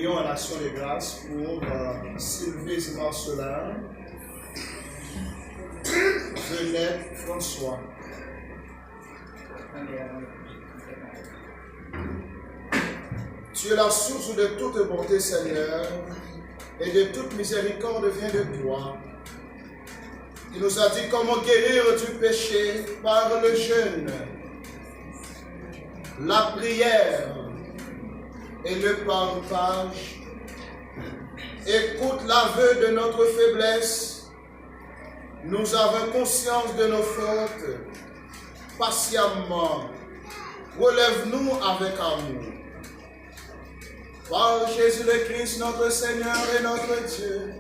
prions en action de grâce pour Sylvie Marcelin, Venette François. Tu es la source de toute bonté, Seigneur, et de toute miséricorde vient de toi. Il nous a dit comment guérir du péché par le jeûne, la prière et le partage. Écoute l'aveu de notre faiblesse. Nous avons conscience de nos fautes. Patiemment, relève-nous avec amour. Par Jésus le Christ, notre Seigneur et notre Dieu,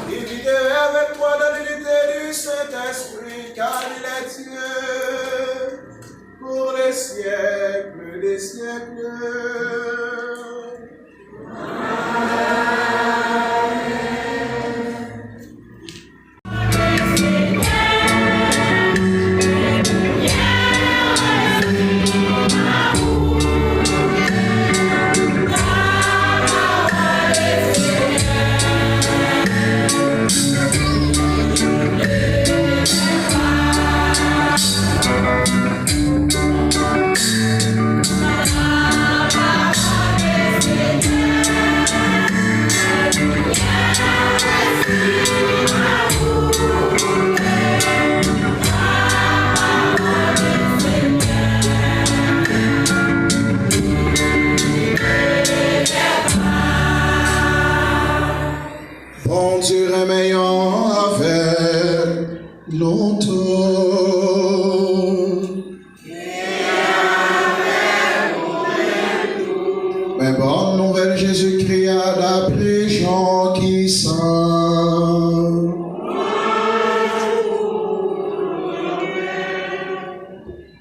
divisé avec toi dans l'unité du Saint-Esprit, car il est Dieu pour les siècles des siècles. Amen.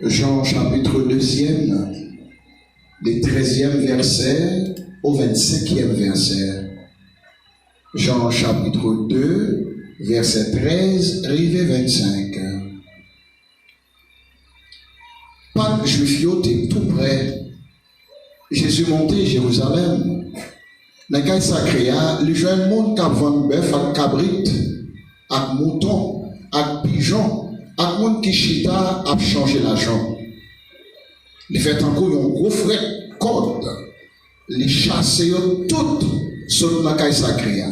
Jean chapitre 2, les 13e verset au 25e verset. Jean chapitre 2, verset 13, arrivé 25. Pâques juif était tout près. Jésus montait Jérusalem. Dans le cas sacré, les jeunes monde qui vendent bœuf, avec cabrit, avec mouton, avec pigeon, avec monde qui chita a changé l'argent. Les fait encore un gros frais code. Les chasser toutes sur le cas sacré.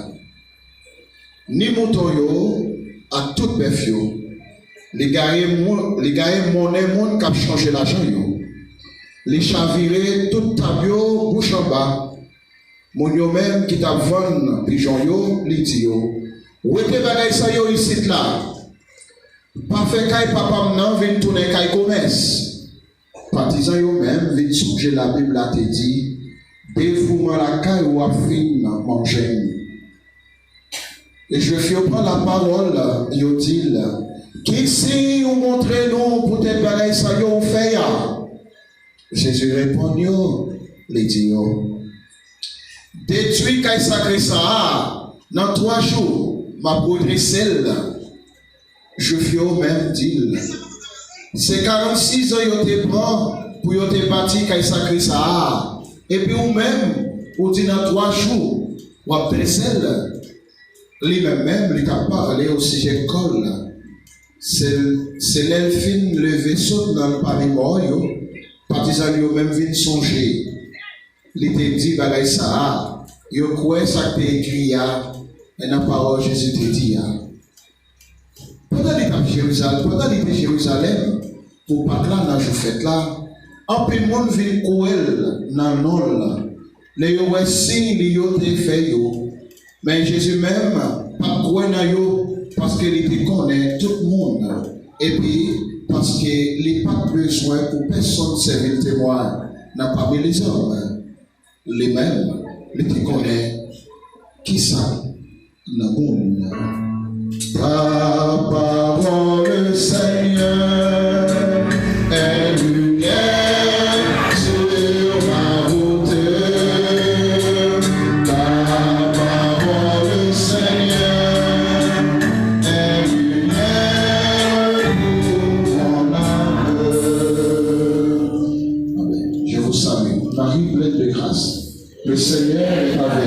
Ni mouton yo, à tout bœuf yo. Les gars monnaie monde qui a changé l'argent yo. Les chavirés tout tabio bouche en bas. Mon yo même qui t'a vendu pigeon yo, li di yo. Où était bagay sa yo ici là? Pas fait kay papa m'nan vinn tourner kay commerce. Partisan yo même vinn souger la Bible a te dit dévouement la kay ou a fin manger. Et je fais prendre la parole, yo dit qui si ou montrer nous peut-être bagay sa yo fait ya. Jésus répond yo, li di yo. Détruit kay sacré ça dans 3 jours m'a redressé je fais au même deal c'est 46 ans yo te prend pour yo te bâti kay sacré ça et puis ou même ou dit dans 3 jours ou adressé lui même il t'a parlé au sujet col c'est l'elfine le vaisseau dans le parmi mort yo partisan yo même vinn songer il te dit bagay ça yo quoi ça te écrit ya et la parole Jésus te dit ya pendant l'été Jérusalem pour pas là dans fête là en peu monde vient coel dans nol les yo signe li yo te fait yo mais Jésus même pas quoi na yo parce que il te connaît tout le monde et puis parce que il pas besoin pour personne servir témoin n'a pas les hommes les mêmes les qui connaissent qui ça n'a bon ta parole Seigneur est lumière sur ma route ta parole Seigneur est lumière pour mon âme. Amen. Je vous salue Marie pleine de grâce. Le Seigneur est avec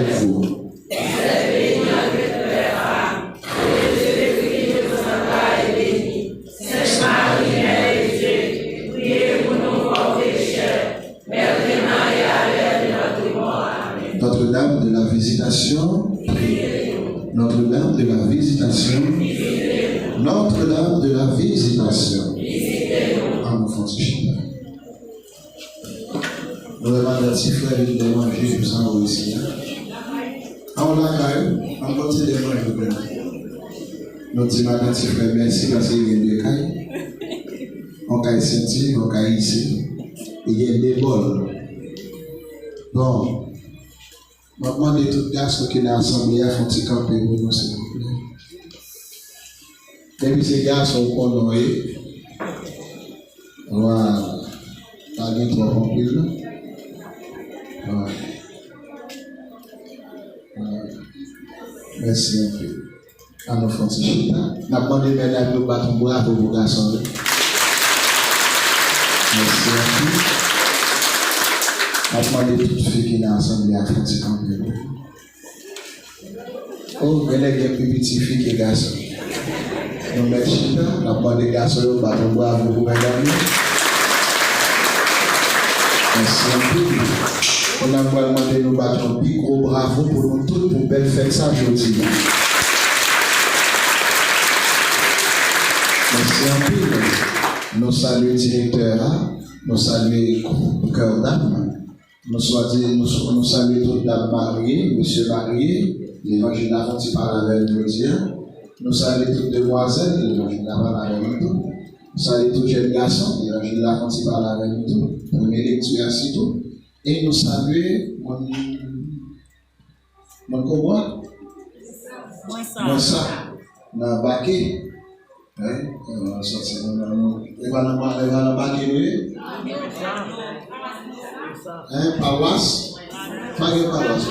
Notre-Dame de la Visitation. Notre-Dame de la Visitation. En enfant de Chine. Nous avons un petit frère de manger, nous sommes ici. On l'a quand même, on continue de manger. Nous disons à petit frère merci parce qu'il y a des cailles. On caille senti, on caille ici. Il y a des bols. Bon. Je demande à tout garçon qui est dans l'assemblée à faire un petit camper pour nous, s'il vous plaît. Et puis ces garçons qu'on a eu, on va parler trop compris. Merci un peu. À nos Francis. On a demandé mesdames de battre un bravo pour vos garçons. Merci un peu. On a demandé toutes les filles qui sont dans l'assemblée à Francis Campbell. Oh, il y a des petites filles qui sont garçons. Nous mettons Chita, on a demandé les garçons de battre un bravo pour mesdames. Merci un peu. On a demandé nous battre un plus gros bravo pour nous tous pour belle fête ça aujourd'hui. Merci un peu. Nous saluons le directeur, nous saluons le cœur d'âme, nous saluons toutes les dames mariées, monsieur marié, l'évangile d'avant qui parle avec nous dire. Nous saluons toutes les demoiselles, l'évangile d'avant avec nous. Nous saluons tous les jeunes garçons, l'évangile d'avant qui parle avec nous. Première lecture ainsi tout. Et nous saluons mon comment? Moi ça. Dans Baké. On sorti dans Baké. Paroisse. Pas de paroisse.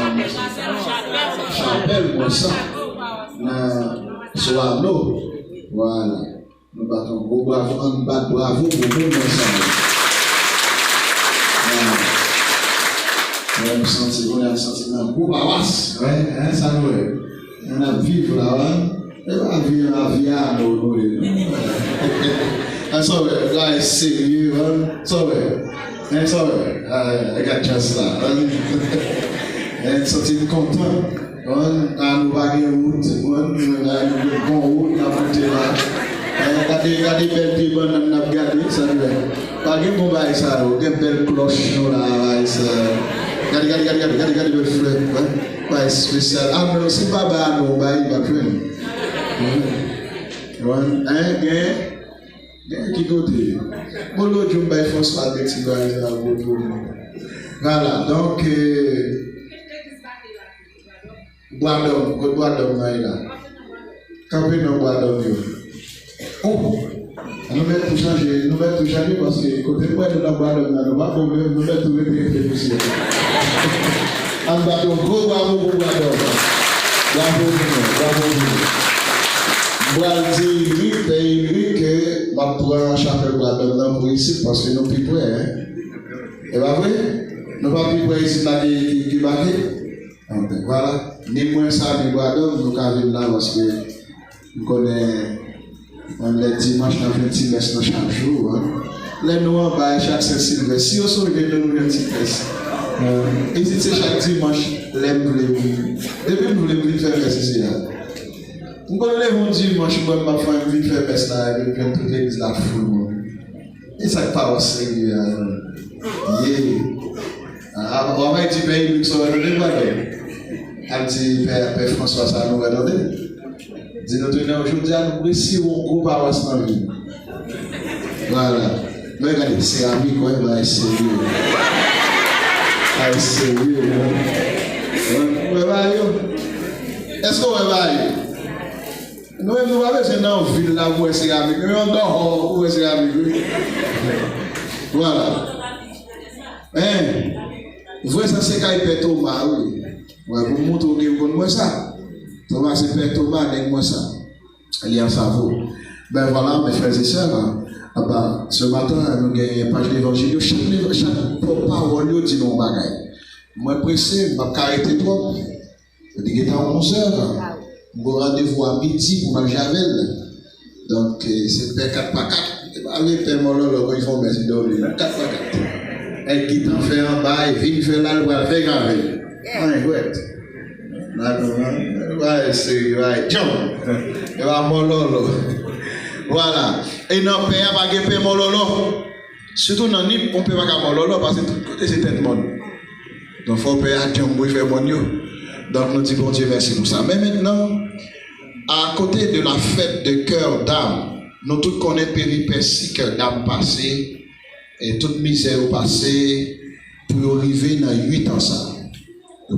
Chapelle, moi ça. Soano. Voilà. Nous battons gros bravo, on bat bravo pour nous ensemble. On a senti un beau paroisse. Ouais, ça nous on a vivre là. Et on vivre à Viano. And so, guys, see you. So, and so, I got just that. And so, I'm content. On a nous bagué route. On a une bonne route. On a monté là. Regardez belle vie, on a regardé ça. Pas de bon bail ça. On a une belle cloche là. Regardez le fleuve. Ouais, spécial. Ah, mais c'est pas bas, non, bah, il va plus. Qui côté? Bon, l'autre, je vais faire ça avec ces gars. Voilà, donc, bois d'homme, là. Campé dans bois d'homme. Oh! Nous mettons tout changer parce que côté moi, nous n'avons pas de problème, nous mettons tout les aussi. On va donc gros bravo pour bois d'homme. Bravo. Je dis que ma prend chapelle bois d'homme pour ici parce que nous plus près. Et pas vrai? Nous pas plus près ici là qui baquet. Voilà. Ni moins ça, ni bois d'homme, nous avons là parce que nous connaissons. On les dimanche dans 20 mètres chaque jour. Les noirs bah chaque Saint-Sylvestre. Si on sort de nous 20 mètres. Et si c'est chaque dimanche, les bleus. Depuis nous les bleus faire ici là. On connaît les dimanche, moi ma femme vient faire messe là, et puis toute l'église la foule. Et ça pas au Seigneur. On va dire pays nous sommes donné pas. Elle dit Père François ça nous va donner. Dis-nous aujourd'hui, nous réussissons un gros paroisse dans la vie. Voilà. Mais regardez, c'est ami quoi, il va essayer. Il va essayer. Est-ce qu'on va aller? Nous ne va pas dans une ville là où c'est ami. Nous on dort où c'est ami. Voilà. Vous voyez ça, c'est quand il pète au mar, oui. Vous montrez que vous connaissez ça. Thomas c'est Père Thomas, avec moi ça. Il y a un cerveau. Ben voilà, mes frères et sœurs, ce matin, nous avons une page d'évangile. Chaque parole dit non bagaille. Moi pressé, je vais arrêter trop. Je dis qu'il est à 11h. Je vais rendez-vous à midi pour manger avec elle. Donc c'est Père 4x4. Avec Père Mololo, ils font merci d'ouvrir. 4x4. Elle qui t'en fait en bas, et vient faire là, elle va faire graver. Ouais. Ouais, c'est right. Et va mololo. Voilà. Et non, père pas que payer mololo. Surtout dans NIP, on peut pas faire mololo parce que tout côté c'est tête monde. Donc faut payer à Dieu pour faire mon yo. Donc nous disons bon Dieu merci pour ça. Mais maintenant, à côté de la fête de cœur d'âme, nous tous connaissons péripéties cœur d'âme passé et toute misère au passé pour arriver dans 8 ans ça.